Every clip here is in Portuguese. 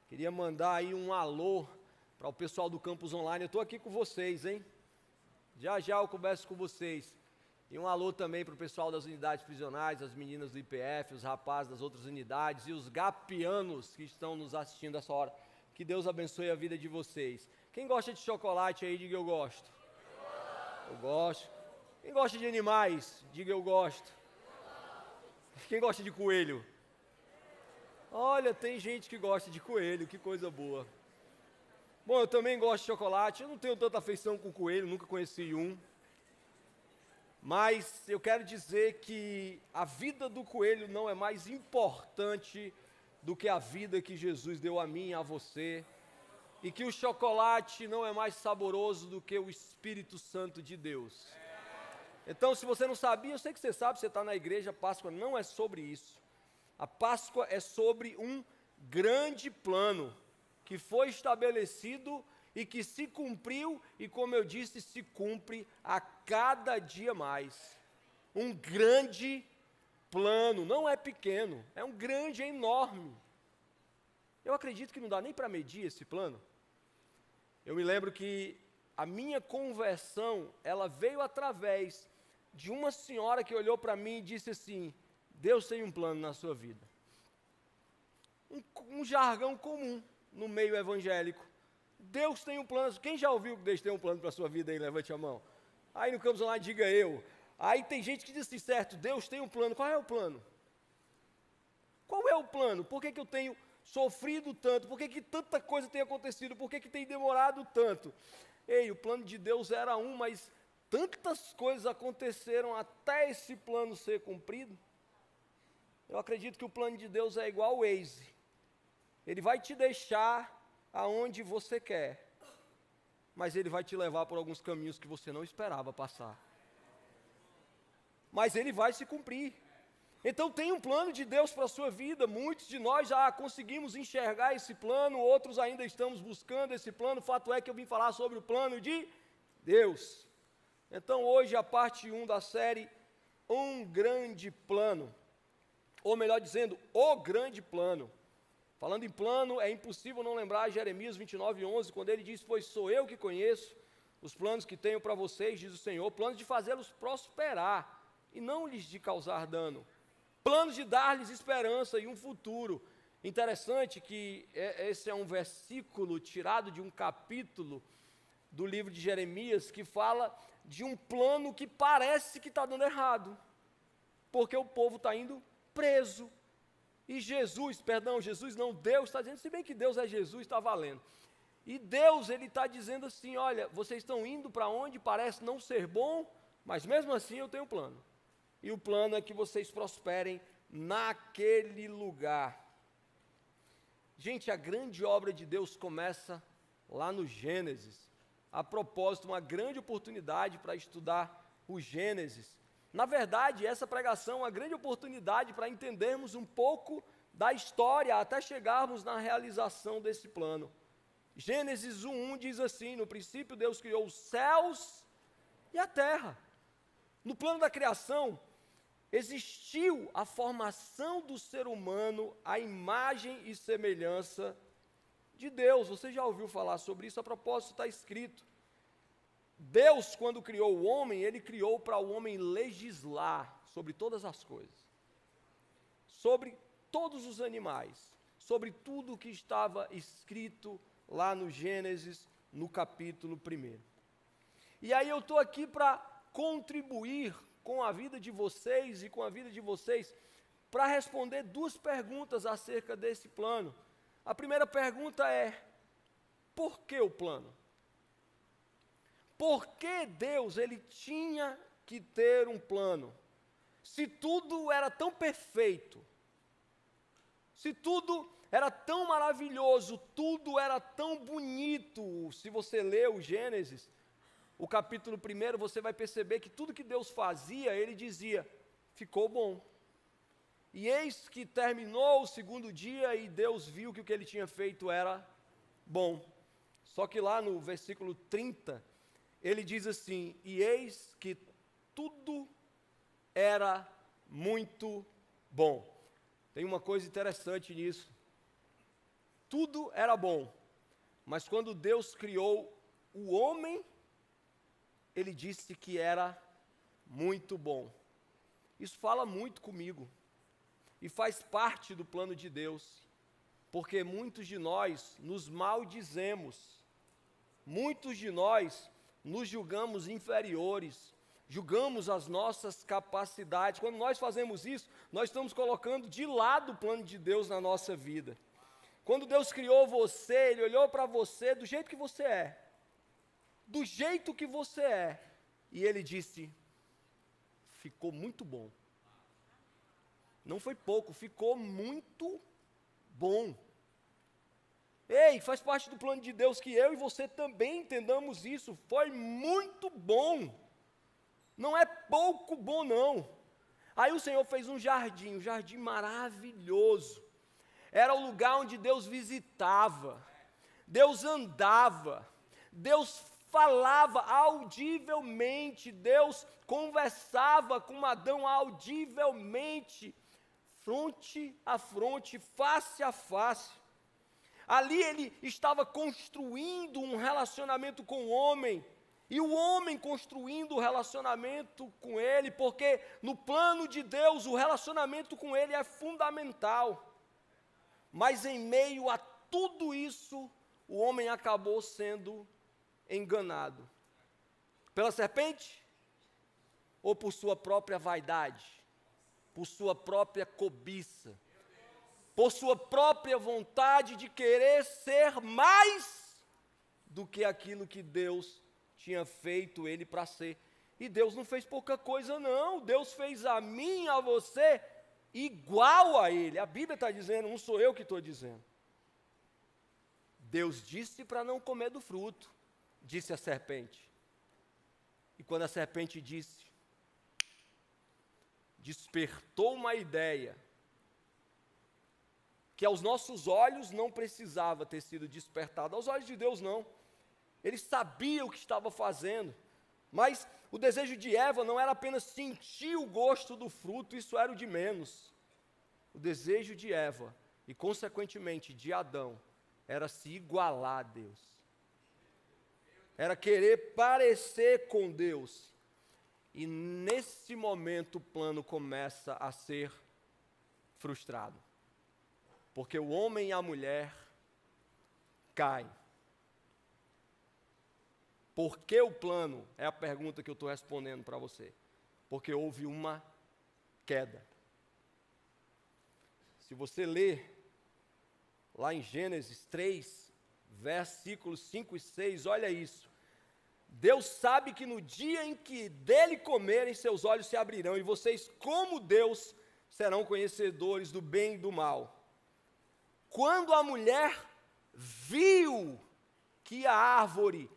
Queria mandar aí um alô para o pessoal do Campus Online. Eu estou aqui com vocês, hein? Já já eu converso com vocês. E um alô também para o pessoal das unidades prisionais, as meninas do IPF, os rapazes das outras unidades e os gapianos que estão nos assistindo essa hora. Que Deus abençoe a vida de vocês. Quem gosta de chocolate aí, diga eu gosto. Eu gosto. Quem gosta de animais, diga eu gosto. Quem gosta de coelho? Olha, tem gente que gosta de coelho, que coisa boa. Bom, eu também gosto de chocolate, eu não tenho tanta afeição com coelho, nunca conheci um. Mas eu quero dizer que a vida do coelho não é mais importante do que a vida que Jesus deu a mim e a você. E que o chocolate não é mais saboroso do que o Espírito Santo de Deus. Então, se você não sabia, eu sei que você sabe, você está na igreja, a Páscoa não é sobre isso. A Páscoa é sobre um grande plano que foi estabelecido e que se cumpriu e, como eu disse, se cumpre a cada dia mais. Um grande plano, não é pequeno, é um grande, é enorme. Eu acredito que não dá nem para medir esse plano. Eu me lembro que a minha conversão, ela veio através de uma senhora que olhou para mim e disse assim: Deus tem um plano na sua vida. Um jargão comum no meio evangélico. Deus tem um plano. Quem já ouviu que Deus tem um plano para a sua vida aí? Levante a mão. Aí no Campus Online, diga eu. Aí tem gente que diz assim, certo, Deus tem um plano. Qual é o plano? Qual é o plano? Por que eu tenho sofrido tanto? Por que tanta coisa tem acontecido? Por que tem demorado tanto? Ei, o plano de Deus era um, mas tantas coisas aconteceram até esse plano ser cumprido. Eu acredito que o plano de Deus é igual ao Waze. Ele vai te deixar aonde você quer, mas ele vai te levar por alguns caminhos que você não esperava passar. Mas ele vai se cumprir. Então tem um plano de Deus para a sua vida. Muitos de nós já conseguimos enxergar esse plano, outros ainda estamos buscando esse plano. O fato é que eu vim falar sobre o plano de Deus. Então hoje a parte 1 da série, Um Grande Plano. Ou melhor dizendo, o grande plano. Falando em plano, é impossível não lembrar Jeremias 29:11, quando ele diz, pois sou eu que conheço os planos que tenho para vocês, diz o Senhor, planos de fazê-los prosperar e não lhes de causar dano, planos de dar-lhes esperança e um futuro. Interessante que esse é um versículo tirado de um capítulo do livro de Jeremias, que fala de um plano que parece que está dando errado, porque o povo está indo preso. E Jesus não, Deus está dizendo, se bem que Deus é Jesus, está valendo. E Deus, Ele está dizendo assim, olha, vocês estão indo para onde parece não ser bom, mas mesmo assim eu tenho um plano. E o plano é que vocês prosperem naquele lugar. Gente, a grande obra de Deus começa lá no Gênesis. A propósito, uma grande oportunidade para estudar o Gênesis. Na verdade, essa pregação é uma grande oportunidade para entendermos um pouco da história até chegarmos na realização desse plano. Gênesis 1:1 diz assim, no princípio Deus criou os céus e a terra. No plano da criação, existiu a formação do ser humano à imagem e semelhança de Deus. Você já ouviu falar sobre isso? A propósito está escrito. Deus, quando criou o homem, Ele criou para o homem legislar sobre todas as coisas, sobre todos os animais, sobre tudo o que estava escrito lá no Gênesis, no capítulo 1. E aí eu estou aqui para contribuir com a vida de vocês e com a vida de vocês, para responder duas perguntas acerca desse plano. A primeira pergunta é, por que o plano? Por que Deus, Ele tinha que ter um plano? Se tudo era tão perfeito, se tudo era tão maravilhoso, tudo era tão bonito, se você ler o Gênesis, o capítulo 1, você vai perceber que tudo que Deus fazia, Ele dizia, ficou bom. E eis que terminou o segundo dia e Deus viu que o que Ele tinha feito era bom. Só que lá no versículo 30, Ele diz assim, e eis que tudo era muito bom. Tem uma coisa interessante nisso. tudo era bom. Mas quando Deus criou o homem, ele disse que era muito bom. Isso fala muito comigo e faz parte do plano de Deus, porque muitos de nós nos maldizemos, muitos de nós nos julgamos inferiores, julgamos as nossas capacidades. Quando nós fazemos isso, nós estamos colocando de lado o plano de Deus na nossa vida. Quando Deus criou você, Ele olhou para você do jeito que você é, do jeito que você é, e Ele disse, ficou muito bom. Não foi pouco, ficou muito bom. Ei, faz parte do plano de Deus que eu e você também entendamos isso, foi muito bom. Não é pouco bom não. Aí o Senhor fez um jardim maravilhoso. Era o lugar onde Deus visitava, Deus andava, Deus falava audivelmente, Deus conversava com Adão audivelmente, fronte a fronte, face a face. Ali ele estava construindo um relacionamento com o homem, e o homem construindo o relacionamento com ele, porque no plano de Deus o relacionamento com ele é fundamental. Mas em meio a tudo isso, o homem acabou sendo enganado. Pela serpente? Ou por sua própria vaidade? Por sua própria cobiça? Por sua própria vontade de querer ser mais do que aquilo que Deus tinha feito ele para ser. E Deus não fez pouca coisa não, Deus fez a mim e a você igual a ele. A Bíblia está dizendo, não sou eu que estou dizendo. Deus disse para não comer do fruto, disse a serpente. E quando a serpente disse, despertou uma ideia, que aos nossos olhos não precisava ter sido despertada, aos olhos de Deus não. Ele sabia o que estava fazendo, mas o desejo de Eva não era apenas sentir o gosto do fruto, isso era o de menos. O desejo de Eva, e consequentemente de Adão, era se igualar a Deus. Era querer parecer com Deus. E nesse momento o plano começa a ser frustrado. Porque o homem e a mulher caem. Por que o plano? É a pergunta que eu estou respondendo para você. Porque houve uma queda. Se você ler lá em Gênesis 3, versículos 5 e 6, olha isso. Deus sabe que no dia em que dele comerem, seus olhos se abrirão, e vocês, como Deus, serão conhecedores do bem e do mal. Quando a mulher viu que a árvore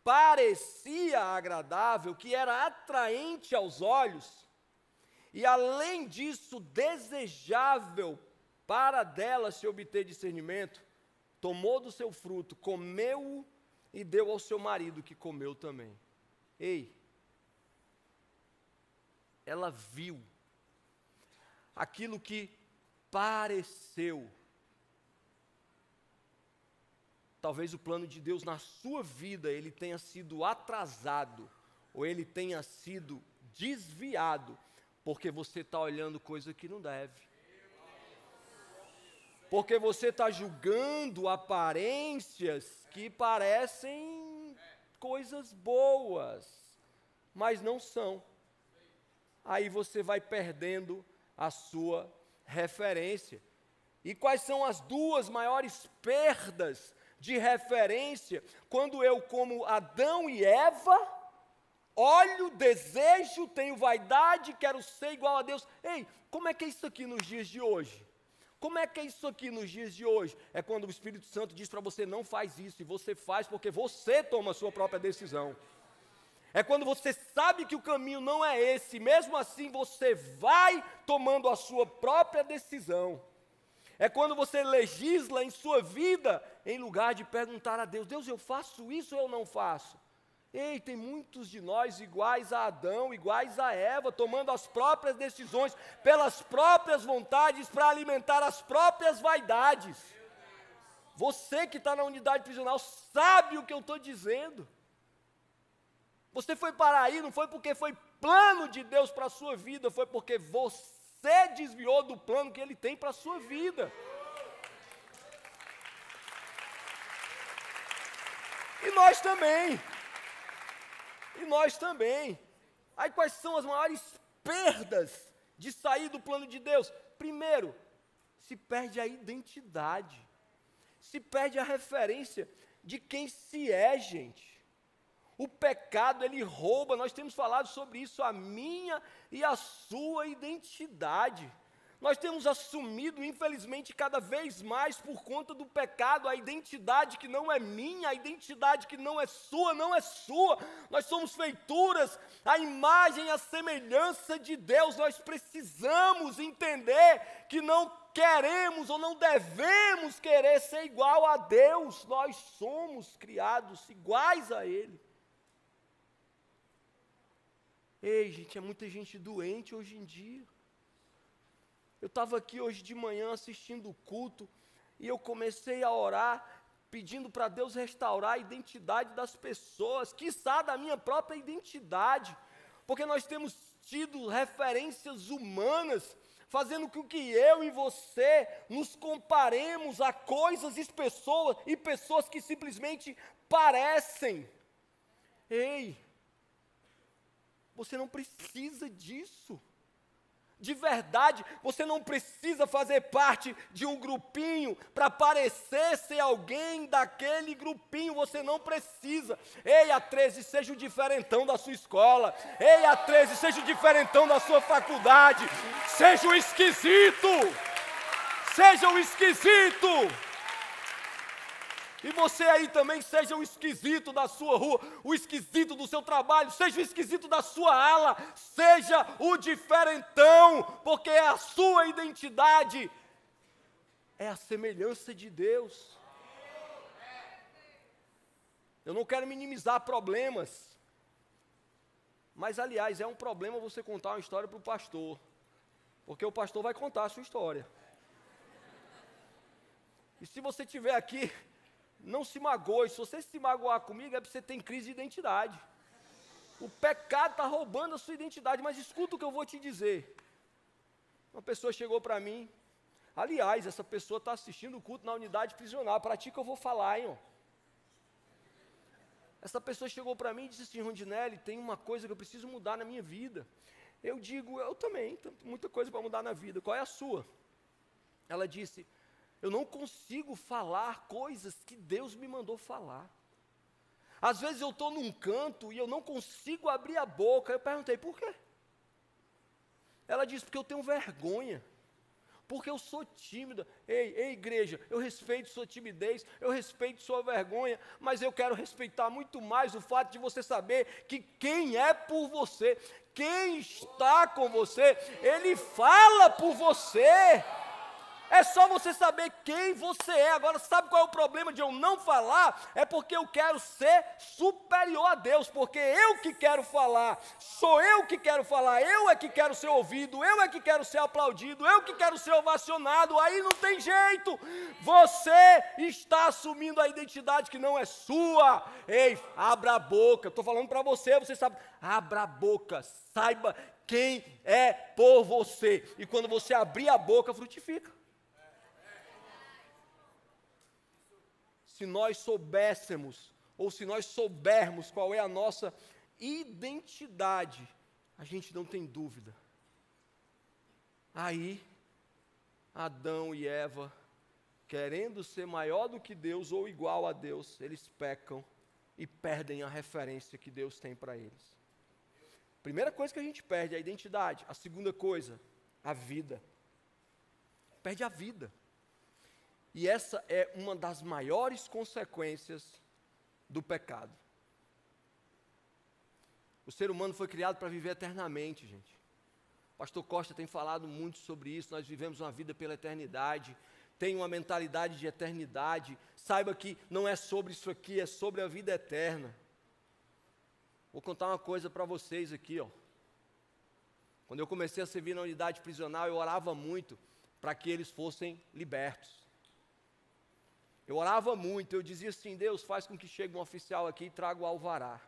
parecia agradável, que era atraente aos olhos, e além disso desejável para dela se obter discernimento, tomou do seu fruto, comeu-o e deu ao seu marido, que comeu também. Ei, ela viu aquilo que pareceu. Talvez o plano de Deus na sua vida, ele tenha sido atrasado, ou ele tenha sido desviado, porque você está olhando coisa que não deve. Porque você está julgando aparências que parecem coisas boas, mas não são. Aí você vai perdendo a sua referência. E quais são as duas maiores perdas de referência quando eu, como Adão e Eva, olho, desejo, tenho vaidade, quero ser igual a Deus? Ei, como é que é isso aqui nos dias de hoje? Como é que é isso aqui nos dias de hoje? É quando o Espírito Santo diz para você, não faz isso, e você faz porque você toma a sua própria decisão. É quando você sabe que o caminho não é esse, mesmo assim você vai tomando a sua própria decisão. É quando você legisla em sua vida, em lugar de perguntar a Deus, Deus, eu faço isso ou eu não faço? Ei, tem muitos de nós iguais a Adão, iguais a Eva, tomando as próprias decisões, pelas próprias vontades, para alimentar as próprias vaidades. Você que está na unidade prisional sabe o que eu estou dizendo. Você foi parar aí, não foi porque foi plano de Deus para a sua vida, foi porque você desviou do plano que Ele tem para a sua vida. E nós também. E nós também. Aí quais são as maiores perdas de sair do plano de Deus? Primeiro, se perde a identidade. Se perde a referência de quem se é, gente. O pecado, ele rouba, nós temos falado sobre isso, a minha e a sua identidade. Nós temos assumido, infelizmente, cada vez mais, por conta do pecado, a identidade que não é minha, a identidade que não é sua, não é sua. Nós somos feituras, a imagem e a semelhança de Deus. Nós precisamos entender que não queremos ou não devemos querer ser igual a Deus. Nós somos criados iguais a Ele. Ei, gente, é muita gente doente hoje em dia. Eu estava aqui hoje de manhã assistindo o culto e eu comecei a orar, pedindo para Deus restaurar a identidade das pessoas, quiçá da minha própria identidade, porque nós temos tido referências humanas, fazendo com que eu e você nos comparemos a coisas e pessoas que simplesmente parecem. Ei, você não precisa disso. De verdade, você não precisa fazer parte de um grupinho para parecer ser alguém daquele grupinho, você não precisa. Ei, a 13, seja o diferentão da sua escola. Ei, a 13, seja o diferentão da sua faculdade. Seja o esquisito. Seja o esquisito. E você aí também seja o esquisito da sua rua, o esquisito do seu trabalho, seja o esquisito da sua ala, seja o diferentão, porque a sua identidade é a semelhança de Deus. Eu não quero minimizar problemas, mas aliás, é um problema você contar uma história para o pastor, porque o pastor vai contar a sua história. E se você estiver aqui, não se magoe. Se você se magoar comigo, é porque você tem crise de identidade. O pecado está roubando a sua identidade, mas escuta o que eu vou te dizer. Uma pessoa chegou para mim, aliás, essa pessoa está assistindo o culto na unidade prisional, para ti que eu vou falar, hein, ó. Essa pessoa chegou para mim e disse assim: Rondinelli, tem uma coisa que eu preciso mudar na minha vida. Eu digo, eu também, tem muita coisa para mudar na vida, qual é a sua? Ela disse: eu não consigo falar coisas que Deus me mandou falar. Às vezes eu estou num canto e eu não consigo abrir a boca. Eu perguntei, por quê? Ela disse, porque eu tenho vergonha. Porque eu sou tímida. Ei, igreja, eu respeito sua timidez, eu respeito sua vergonha, mas eu quero respeitar muito mais o fato de você saber que quem é por você, quem está com você, Ele fala por você. É só você saber quem você é. Agora, sabe qual é o problema de eu não falar? É porque eu quero ser superior a Deus, porque eu que quero falar, sou eu que quero falar, eu é que quero ser ouvido, eu é que quero ser aplaudido, eu que quero ser ovacionado, aí não tem jeito. Você está assumindo a identidade que não é sua. Ei, abra a boca, estou falando para você, você sabe, abra a boca, saiba quem é por você, e quando você abrir a boca, frutifica. Se nós soubéssemos, ou se nós soubermos qual é a nossa identidade, a gente não tem dúvida. Aí, Adão e Eva, querendo ser maior do que Deus ou igual a Deus, eles pecam e perdem a referência que Deus tem para eles. Primeira coisa que a gente perde é a identidade. A segunda coisa, a vida. Perde a vida. E essa é uma das maiores consequências do pecado. O ser humano foi criado para viver eternamente, gente. O pastor Costa tem falado muito sobre isso. Nós vivemos uma vida pela eternidade. Tem uma mentalidade de eternidade. Saiba que não é sobre isso aqui, é sobre a vida eterna. Vou contar uma coisa para vocês aqui, ó. Quando eu comecei a servir na unidade prisional, eu orava muito para que eles fossem libertos. Eu orava muito, eu dizia assim, Deus, faz com que chegue um oficial aqui e traga o alvará.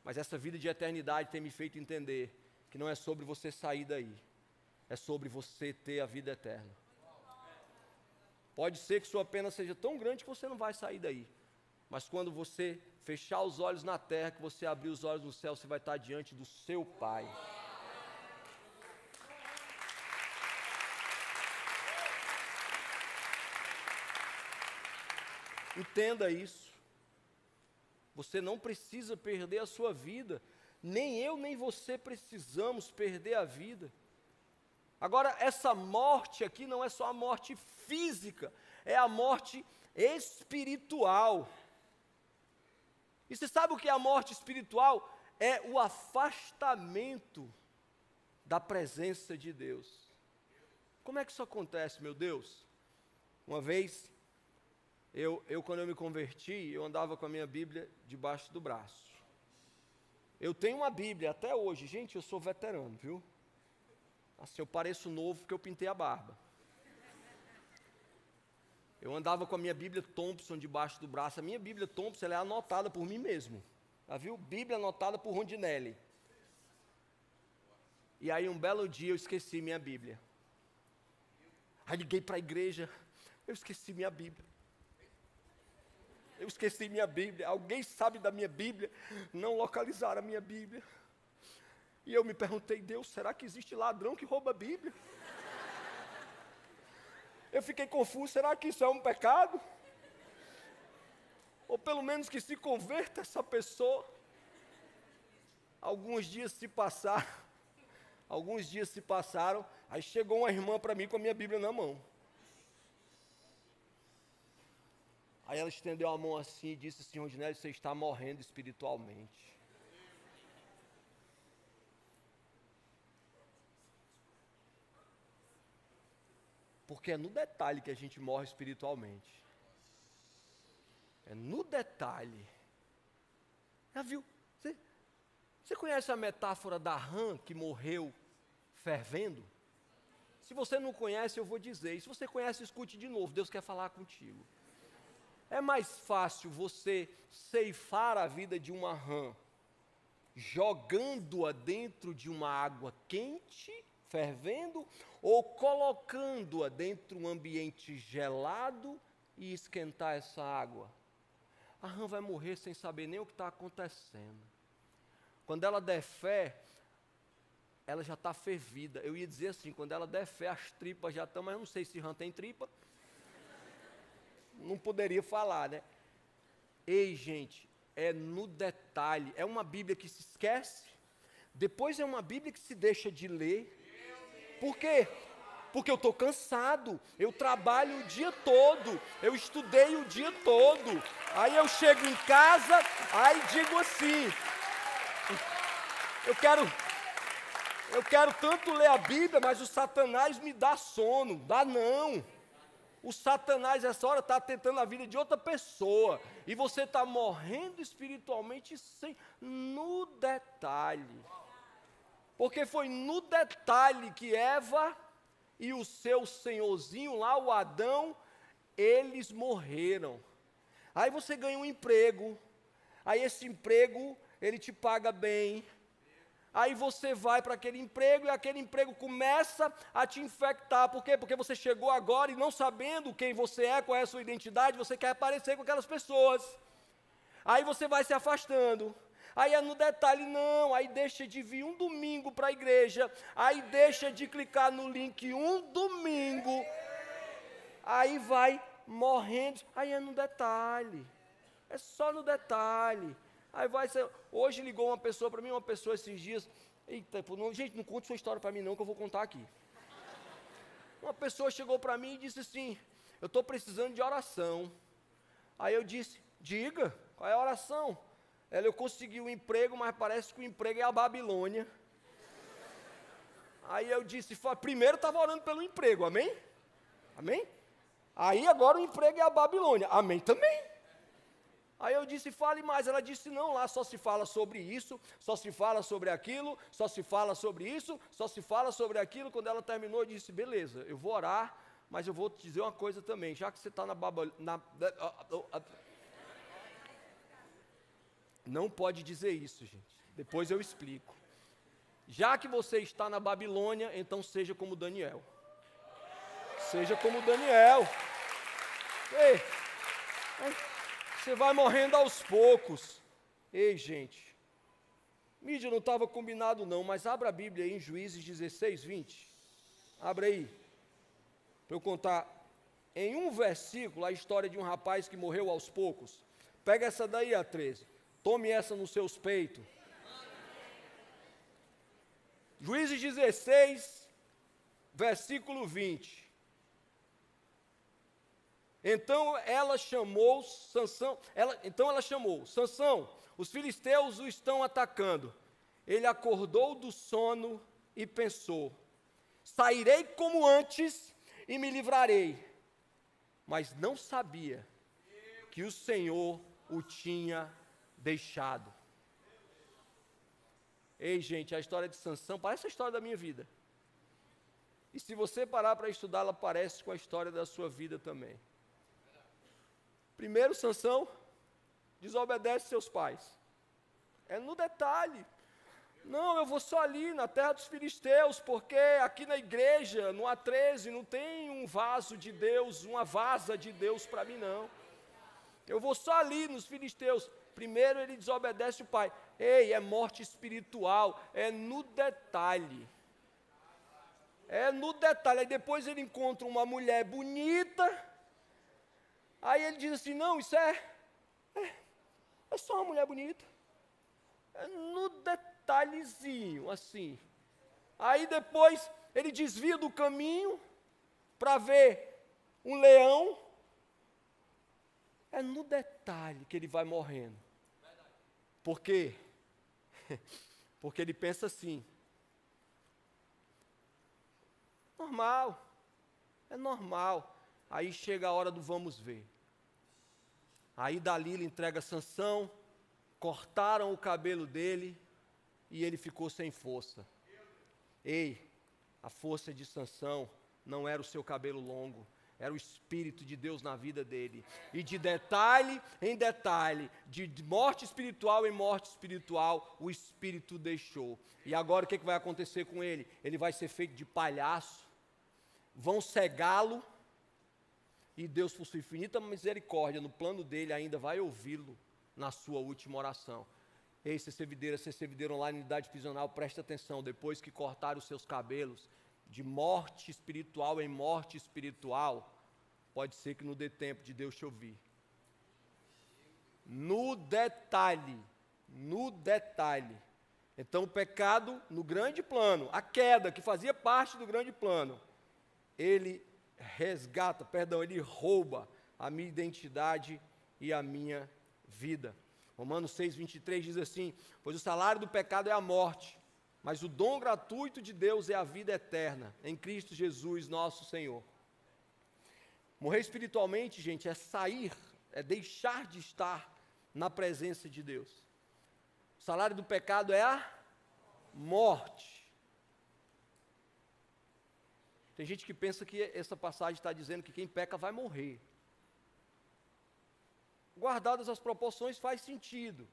Mas essa vida de eternidade tem me feito entender que não é sobre você sair daí, é sobre você ter a vida eterna. Pode ser que sua pena seja tão grande que você não vai sair daí, mas quando você fechar os olhos na terra, que você abrir os olhos no céu, você vai estar diante do seu Pai. Entenda isso. Você não precisa perder a sua vida, nem eu nem você precisamos perder a vida. Agora, essa morte aqui não é só a morte física, é a morte espiritual. E você sabe o que é a morte espiritual? É o afastamento da presença de Deus. Como é que isso acontece, meu Deus? Uma vez, quando eu me converti, eu andava com a minha Bíblia debaixo do braço. Eu tenho uma Bíblia até hoje. Gente, eu sou veterano, viu? Assim, eu pareço novo porque eu pintei a barba. Eu andava com a minha Bíblia Thompson debaixo do braço. A minha Bíblia Thompson, ela é anotada por mim mesmo. Já viu? Bíblia anotada por Rondinelli. E aí, um belo dia, eu esqueci minha Bíblia. Aí liguei para a igreja. Eu esqueci minha Bíblia. Eu esqueci minha Bíblia. Alguém sabe da minha Bíblia? Não localizaram a minha Bíblia. E eu me perguntei, Deus, será que existe ladrão que rouba a Bíblia? Eu fiquei confuso, será que isso é um pecado? Ou pelo menos que se converta essa pessoa. Alguns dias se passaram, aí chegou uma irmã para mim com a minha Bíblia na mão. Aí ela estendeu a mão assim e disse assim, Rondinelli, você está morrendo espiritualmente. Porque é no detalhe que a gente morre espiritualmente. É no detalhe. Já viu? Você conhece a metáfora da rã que morreu fervendo? Se você não conhece, eu vou dizer. E se você conhece, escute de novo. Deus quer falar contigo. É mais fácil você ceifar a vida de uma rã jogando-a dentro de uma água quente, fervendo, ou colocando-a dentro de um ambiente gelado e esquentar essa água? A rã vai morrer sem saber nem o que está acontecendo. Quando ela der fé, ela já está fervida. Eu ia dizer assim, quando ela der fé, as tripas já estão, mas eu não sei se rã tem tripa. Não poderia falar, né? Ei, gente, é no detalhe. É uma Bíblia que se esquece, depois é uma Bíblia que se deixa de ler. Por quê? Porque eu estou cansado, eu trabalho o dia todo, eu estudei o dia todo. Aí eu chego em casa, aí digo assim, eu quero tanto ler a Bíblia, mas o Satanás me dá sono. Dá não. O Satanás, essa hora, está tentando a vida de outra pessoa. E você está morrendo espiritualmente no detalhe. Porque foi no detalhe que Eva e o seu senhorzinho lá, o Adão, eles morreram. Aí você ganha um emprego. Aí esse emprego, ele te paga bem. Aí você vai para aquele emprego e aquele emprego começa a te infectar. Por quê? Porque você chegou agora e não sabendo quem você é, qual é a sua identidade, você quer aparecer com aquelas pessoas. Aí você vai se afastando. Aí é no detalhe, não, aí deixa de vir um domingo para a igreja, aí deixa de clicar no link um domingo, aí vai morrendo, aí é no detalhe, é só no detalhe. Aí vai ser, hoje ligou uma pessoa para mim, uma pessoa esses dias, eita, gente, não conte sua história para mim não, que eu vou contar aqui. Uma pessoa chegou para mim e disse assim, eu estou precisando de oração. Aí eu disse, diga, qual é a oração? Eu consegui um emprego, mas parece que o emprego é a Babilônia. Aí eu disse, primeiro estava orando pelo emprego, amém? Amém? Aí agora o emprego é a Babilônia, amém também? Aí eu disse, fale mais. Ela disse, não, lá só se fala sobre isso, só se fala sobre aquilo, só se fala sobre isso, só se fala sobre aquilo. Quando ela terminou, eu disse, beleza, eu vou orar, Mas eu vou te dizer uma coisa também, já que você está na Babilônia. Não pode dizer isso, gente. Depois eu explico. Já que você está na Babilônia, então seja como Daniel. Seja como Daniel. Ei, você vai morrendo aos poucos. Ei, gente. Mídia não estava combinado não, mas abra a Bíblia aí em Juízes 16, 20. Abra aí. Para eu contar em um versículo a história de um rapaz que morreu aos poucos. Pega essa daí, a 13. Tome essa nos seus peitos. Juízes 16, versículo 20. Então ela chamou Sansão, Sansão, os filisteus o estão atacando. Ele acordou do sono e pensou: sairei como antes e me livrarei. Mas não sabia que o Senhor o tinha deixado. Ei, gente, a história de Sansão parece a história da minha vida. E se você parar para estudar, ela parece com a história da sua vida também. Primeiro, Sansão desobedece seus pais. É no detalhe. Não, eu vou só ali na terra dos filisteus, porque aqui na igreja, no A13, não tem um vaso de Deus, uma vasa de Deus para mim, não. Eu vou só ali nos filisteus. Primeiro ele desobedece o pai. Ei, é morte espiritual, é no detalhe. É no detalhe. Aí depois ele encontra uma mulher bonita. Aí ele diz assim, não, isso é só uma mulher bonita. É no detalhezinho, assim. Aí depois ele desvia do caminho para ver um leão. É no detalhe que ele vai morrendo. Por quê? Porque ele pensa assim. Normal. É normal. Aí chega a hora do vamos ver. Aí Dalila entrega Sansão, cortaram o cabelo dele e ele ficou sem força. Ei, a força de Sansão não era o seu cabelo longo, era o Espírito de Deus na vida dele. E de detalhe em detalhe, de morte espiritual em morte espiritual, o Espírito deixou. E agora o que vai acontecer com ele? Ele vai ser feito de palhaço, vão cegá-lo, e Deus, por sua infinita misericórdia, no plano dele, ainda vai ouvi-lo na sua última oração. Ei, servideiro online, unidade prisional, preste atenção, depois que cortar os seus cabelos, de morte espiritual em morte espiritual, pode ser que não dê tempo de Deus te ouvir. No detalhe. Então o pecado no grande plano, a queda que fazia parte do grande plano, ele ele rouba a minha identidade e a minha vida. Romanos 6:23 diz assim, pois o salário do pecado é a morte, mas o dom gratuito de Deus é a vida eterna, em Cristo Jesus nosso Senhor. Morrer espiritualmente, gente, é sair, é deixar de estar na presença de Deus. O salário do pecado é a morte. Tem gente que pensa que essa passagem está dizendo que quem peca vai morrer. Guardadas as proporções faz sentido.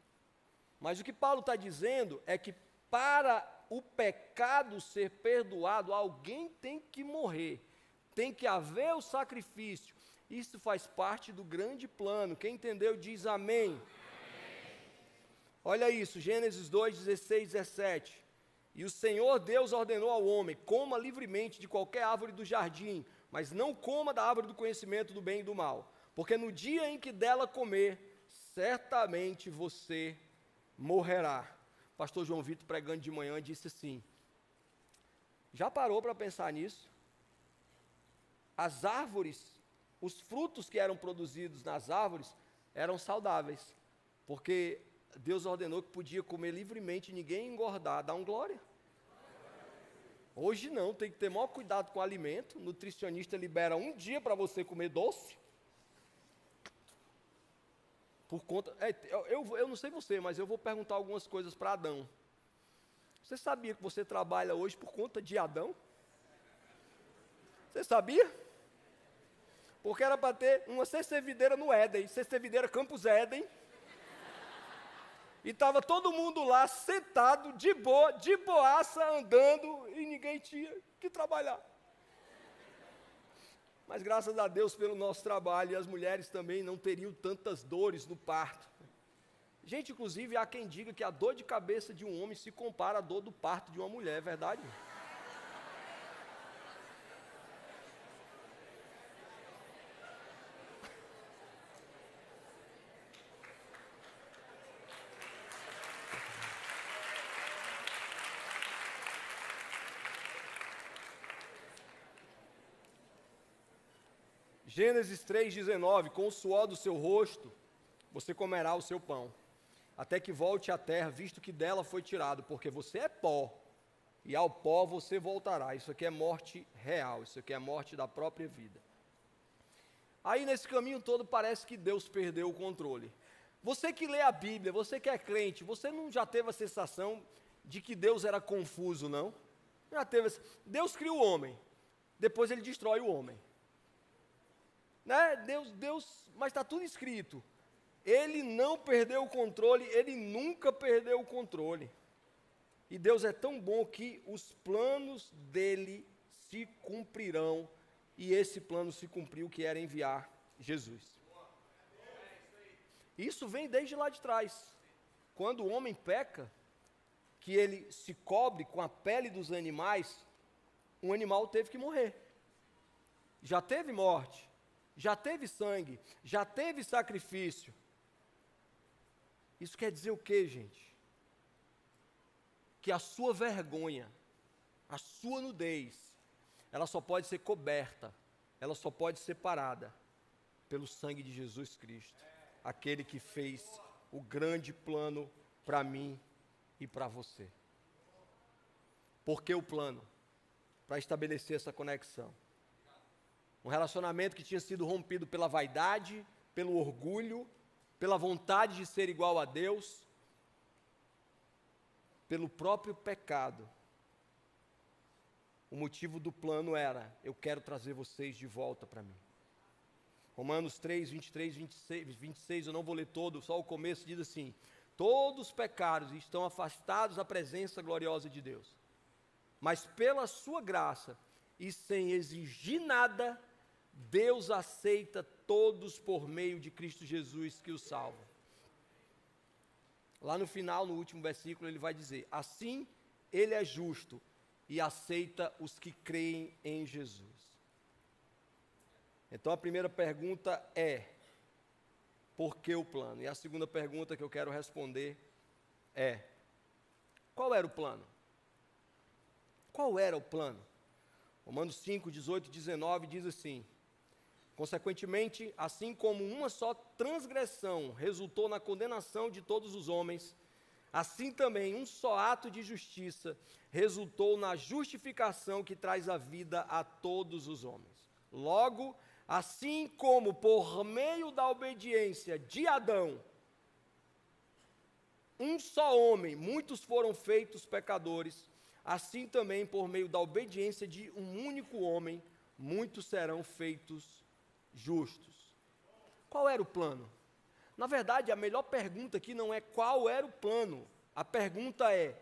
Mas o que Paulo está dizendo é que para o pecado ser perdoado, alguém tem que morrer. Tem que haver o sacrifício. Isso faz parte do grande plano. Quem entendeu diz amém. Amém. Olha isso, Gênesis 2:16, 17. E o Senhor Deus ordenou ao homem, coma livremente de qualquer árvore do jardim, mas não coma da árvore do conhecimento do bem e do mal, porque no dia em que dela comer, certamente você morrerá. Pastor João Vitor, pregando de manhã, disse assim, já parou para pensar nisso? As árvores, os frutos que eram produzidos nas árvores, eram saudáveis, porque Deus ordenou que podia comer livremente, ninguém engordar, dá um glória. Hoje não, tem que ter maior cuidado com o alimento, o nutricionista libera um dia para você comer doce, por conta, eu não sei você, mas eu vou perguntar algumas coisas para Adão. Você sabia que você trabalha hoje por conta de Adão? Você sabia? porque era para ter uma CC-videira no Éden, CC-videira Campus Éden, e estava todo mundo lá, sentado, de boa, de boaça, andando, e ninguém tinha que trabalhar. Mas graças a Deus pelo nosso trabalho, e as mulheres também não teriam tantas dores no parto. Gente, inclusive, há quem diga que a dor de cabeça de um homem se compara à dor do parto de uma mulher, é verdade? Gênesis 3,19, com o suor do seu rosto, você comerá o seu pão, até que volte à terra, visto que dela foi tirado, porque você é pó, e ao pó você voltará. Isso aqui é morte real, isso aqui é morte da própria vida. Aí nesse caminho todo parece que Deus perdeu o controle. Você que lê a Bíblia, você que é crente, você não já teve a sensação de que Deus era confuso, não? Já teve. Deus cria o homem, depois ele destrói o homem. Né? Deus, mas está tudo escrito. Ele não perdeu o controle, ele nunca perdeu o controle. E Deus é tão bom que os planos dele se cumprirão, e esse plano se cumpriu, que era enviar Jesus. Isso vem desde lá de trás. Quando o homem peca, que ele se cobre com a pele dos animais, um animal teve que morrer. Já teve morte. Já teve sangue, já teve sacrifício. Isso quer dizer o quê, gente? Que a sua vergonha, a sua nudez, ela só pode ser coberta, ela só pode ser parada pelo sangue de Jesus Cristo, aquele que fez o grande plano para mim e para você. Por que o plano? Para estabelecer essa conexão. Um relacionamento que tinha sido rompido pela vaidade, pelo orgulho, pela vontade de ser igual a Deus, pelo próprio pecado. O motivo do plano era: eu quero trazer vocês de volta para mim. Romanos 3, 23, 26, eu não vou ler todo, só o começo diz assim: todos pecados estão afastados da presença gloriosa de Deus, mas pela sua graça e sem exigir nada, Deus aceita todos por meio de Cristo Jesus que os salva. Lá no final, no último versículo, ele vai dizer: assim ele é justo e aceita os que creem em Jesus. Então a primeira pergunta é: por que o plano? E a segunda pergunta que eu quero responder é: qual era o plano? Qual era o plano? Romanos 5, 18 e 19 diz assim: consequentemente, assim como uma só transgressão resultou na condenação de todos os homens, assim também um só ato de justiça resultou na justificação que traz a vida a todos os homens. Logo, assim como por meio da obediência de Adão, um só homem, muitos foram feitos pecadores, assim também por meio da obediência de um único homem, muitos serão feitos justos. Qual era o plano? Na verdade, a melhor pergunta aqui não é qual era o plano. A pergunta é: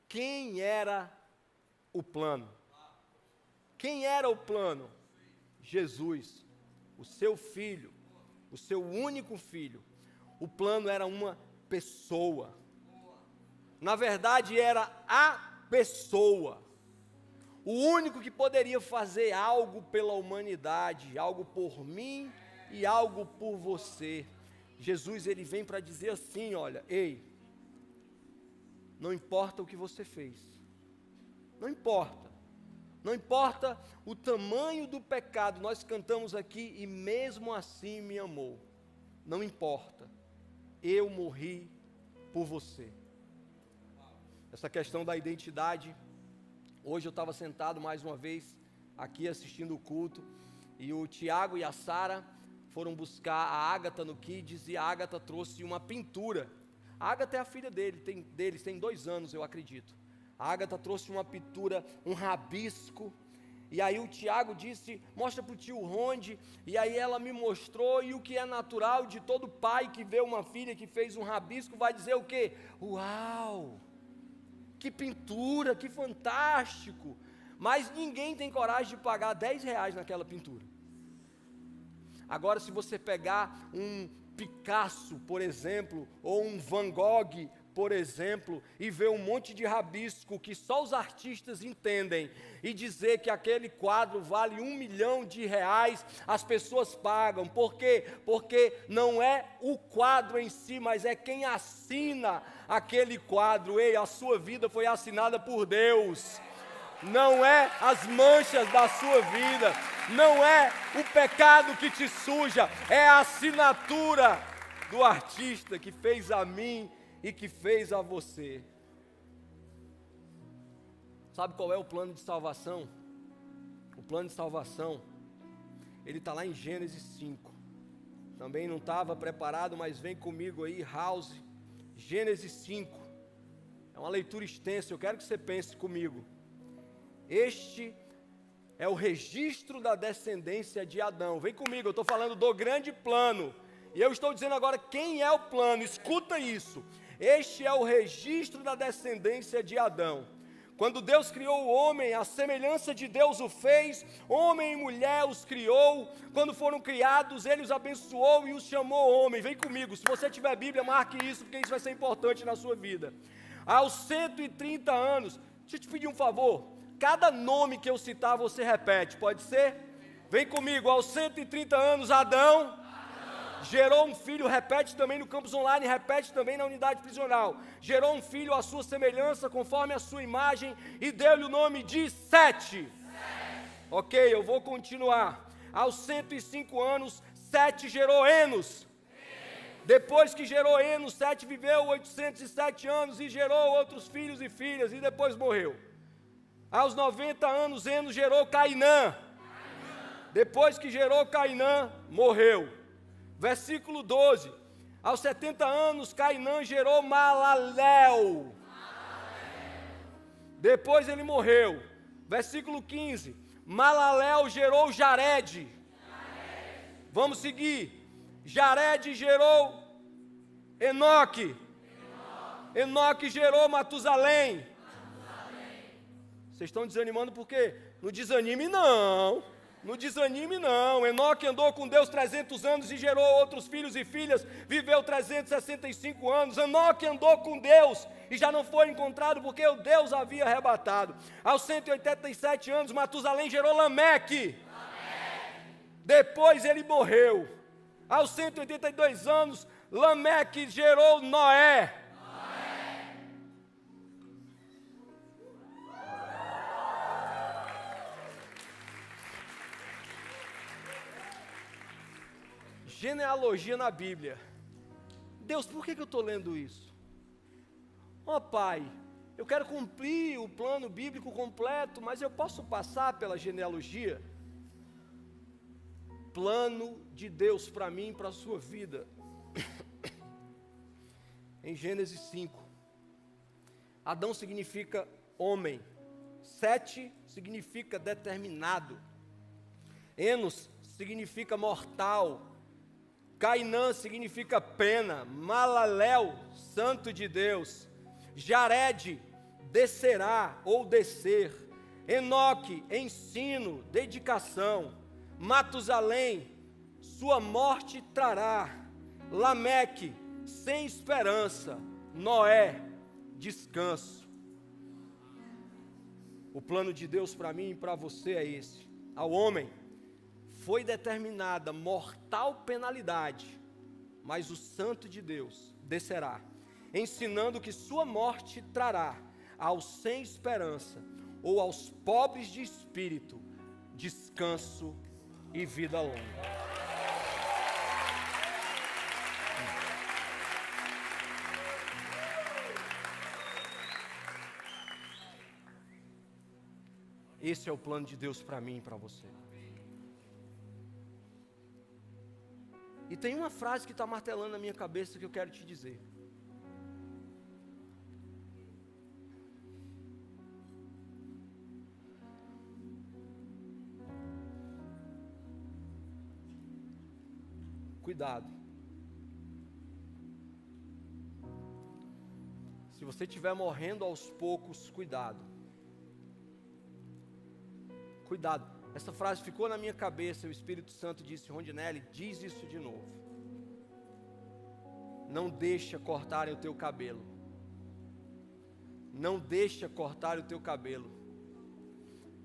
quem era o plano? Quem era o plano? Jesus, o seu filho, o seu único filho. O plano era uma pessoa. Na verdade, era a pessoa. O único que poderia fazer algo pela humanidade, algo por mim e algo por você. Jesus, ele vem para dizer assim: olha, ei, não importa o que você fez, não importa o tamanho do pecado, nós cantamos aqui, e mesmo assim me amou, não importa, eu morri por você. Essa questão da identidade. Hoje eu estava sentado mais uma vez aqui assistindo o culto, e o Tiago e a Sara foram buscar a Ágata no Kids, e a Ágata trouxe uma pintura. A Ágata é a filha deles, tem 2 anos, eu acredito. A Ágata trouxe uma pintura, um rabisco, E aí o Tiago disse, mostra para o tio Ronde, e aí ela me mostrou, e o que é natural de todo pai que vê uma filha que fez um rabisco, vai dizer o quê? Uau, que pintura, que fantástico, mas ninguém tem coragem de pagar R$10 naquela pintura. Agora, se você pegar um Picasso, por exemplo, ou um Van Gogh, por exemplo, e ver um monte de rabisco que só os artistas entendem, e dizer que aquele quadro vale R$1 milhão, as pessoas pagam. Por quê? Porque não é o quadro em si, mas é quem assina aquele quadro. Ei, a sua vida foi assinada por Deus. Não é as manchas da sua vida, não é o pecado que te suja, é a assinatura do artista que fez a mim e que fez a você. Sabe qual é o plano de salvação? O plano de salvação, ele está lá em Gênesis 5. Também não estava preparado, mas vem comigo aí, House. Gênesis 5. É uma leitura extensa, eu quero que você pense comigo. Este é o registro da descendência de Adão. Vem comigo, eu estou falando do grande plano. E eu estou dizendo agora quem é o plano, escuta isso. Este é o registro da descendência de Adão. Quando Deus criou o homem, a semelhança de Deus o fez, homem e mulher os criou. Quando foram criados, Ele os abençoou e os chamou homem. Vem comigo, se você tiver Bíblia, marque isso, porque isso vai ser importante na sua vida. Aos 130 anos, deixa eu te pedir um favor, cada nome que eu citar você repete, pode ser? Vem comigo, aos 130 anos, Adão gerou um filho, repete também no campus online, repete também na unidade prisional. Gerou um filho à sua semelhança, conforme a sua imagem, e deu-lhe o nome de Sete. Ok, eu vou continuar. Aos 105 anos, Sete gerou Enos. Depois que gerou Enos, Sete viveu 807 anos e gerou outros filhos e filhas, e depois morreu. Aos 90 anos, Enos gerou Cainã. Depois que gerou Cainã, morreu. Versículo 12, aos 70 anos, Cainã gerou Malaléu. Depois ele morreu. Versículo 15, Malaléu gerou Jared. Vamos seguir. Jared gerou Enoque. Enoque gerou Matusalém. Vocês estão desanimando por quê? Não desanime não. Não desanime não. Enoque andou com Deus 300 anos e gerou outros filhos e filhas, viveu 365 anos. Enoque andou com Deus e já não foi encontrado porque o Deus havia arrebatado. Aos 187 anos, Matusalém gerou Lameque. Depois ele morreu. Aos 182 anos, Lameque gerou Noé. Genealogia na Bíblia. Deus, por que eu estou lendo isso? Pai, eu quero cumprir o plano bíblico completo, mas eu posso passar pela genealogia? Plano de Deus para mim e para a sua vida. Em Gênesis 5, Adão significa homem, Sete significa determinado, Enos significa mortal, Cainã significa pena, Malaléu, santo de Deus, Jared, descerá ou descer, Enoque, ensino, dedicação, Matusalém, sua morte trará, Lameque, sem esperança, Noé, descanso. O plano de Deus para mim e para você é esse. Ao homem foi determinada mortal penalidade, mas o santo de Deus descerá, ensinando que sua morte trará aos sem esperança ou aos pobres de espírito descanso e vida longa. Esse é o plano de Deus para mim e para você. E tem uma frase que está martelando na minha cabeça que eu quero te dizer. cuidado. Se você estiver morrendo aos poucos, cuidado. Cuidado. Essa frase ficou na minha cabeça, o Espírito Santo disse: Rondinelli, diz isso de novo. Não deixa cortarem o teu cabelo. Não deixa cortar o teu cabelo.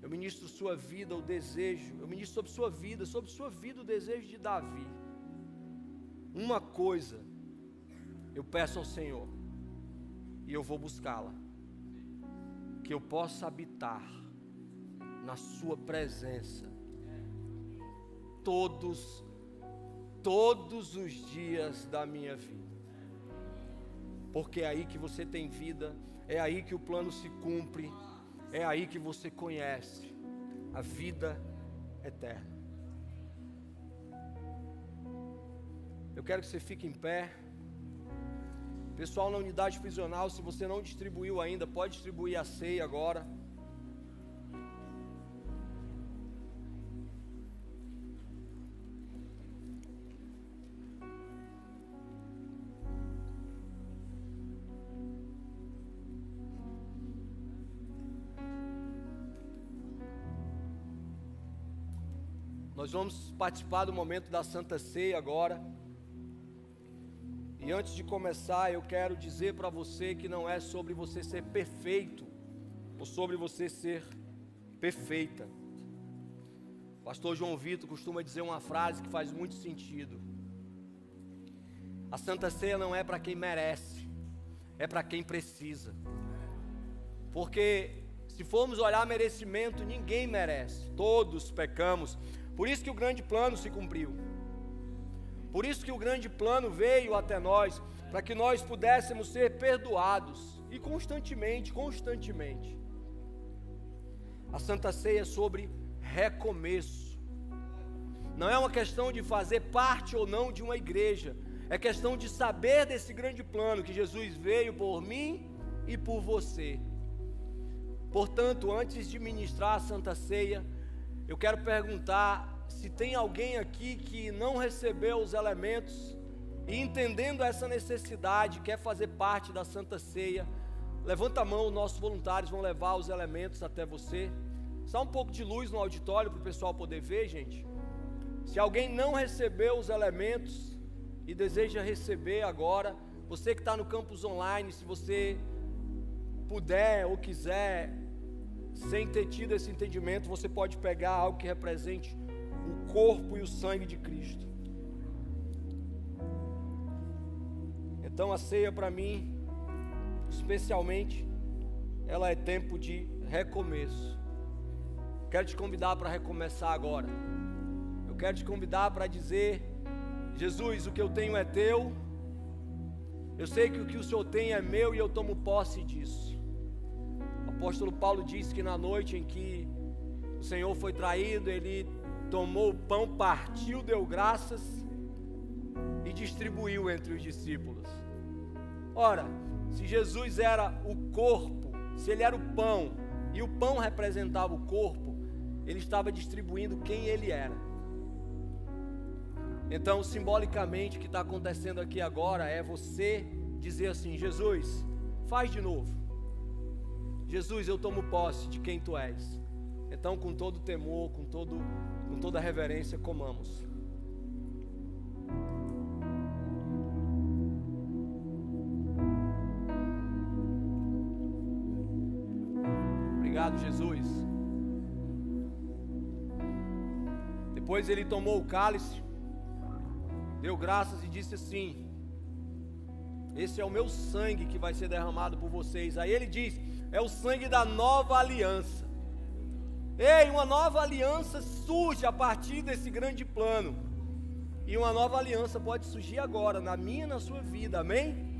Eu ministro sua vida, o desejo. Eu ministro sobre sua vida o desejo de Davi. Uma coisa eu peço ao Senhor, e eu vou buscá-la, que eu possa habitar na sua presença todos os dias da minha vida, porque é aí que você tem vida, é aí que o plano se cumpre, é aí que você conhece a vida eterna. Eu quero que você fique em pé. Pessoal na unidade prisional, se você não distribuiu ainda, pode distribuir a ceia agora. Nós vamos participar do momento da Santa Ceia agora. E antes de começar, eu quero dizer para você que não é sobre você ser perfeito, ou sobre você ser perfeita. O pastor João Vitor costuma dizer uma frase que faz muito sentido. A Santa Ceia não é para quem merece, é para quem precisa. Porque se formos olhar merecimento, ninguém merece, todos pecamos. Por isso que o grande plano se cumpriu. Por isso que o grande plano veio até nós, para que nós pudéssemos ser perdoados, e constantemente. A Santa Ceia é sobre recomeço. Não é uma questão de fazer parte ou não de uma igreja, é questão de saber desse grande plano, que Jesus veio por mim e por você. Portanto, antes de ministrar a Santa Ceia, eu quero perguntar se tem alguém aqui que não recebeu os elementos e, entendendo essa necessidade, quer fazer parte da Santa Ceia. Levanta a mão, nossos voluntários vão levar os elementos até você. Só um pouco de luz no auditório para o pessoal poder ver, gente. Se alguém não recebeu os elementos e deseja receber agora, você que está no campus online, se você puder ou quiser, sem ter tido esse entendimento, você pode pegar algo que represente o corpo e o sangue de Cristo. Então a ceia para mim, especialmente, ela é tempo de recomeço. Quero te convidar para recomeçar agora. Eu quero te convidar para dizer: Jesus, o que eu tenho é teu. Eu sei que o que o Senhor tem é meu e eu tomo posse disso. O apóstolo Paulo diz que na noite em que o Senhor foi traído, ele tomou o pão, partiu, deu graças e distribuiu entre os discípulos. Ora, se Jesus era o corpo, se ele era o pão, e o pão representava o corpo, ele estava distribuindo quem ele era. Então, simbolicamente, o que está acontecendo aqui agora é você dizer assim: Jesus, faz de novo. Jesus, eu tomo posse de quem tu és. Então, com todo temor, com toda reverência, comamos. Obrigado, Jesus. Depois ele tomou o cálice, deu graças e disse assim: esse é o meu sangue que vai ser derramado por vocês. Aí ele diz: é o sangue da nova aliança. Ei, uma nova aliança surge a partir desse grande plano. E uma nova aliança pode surgir agora, na minha e na sua vida, amém?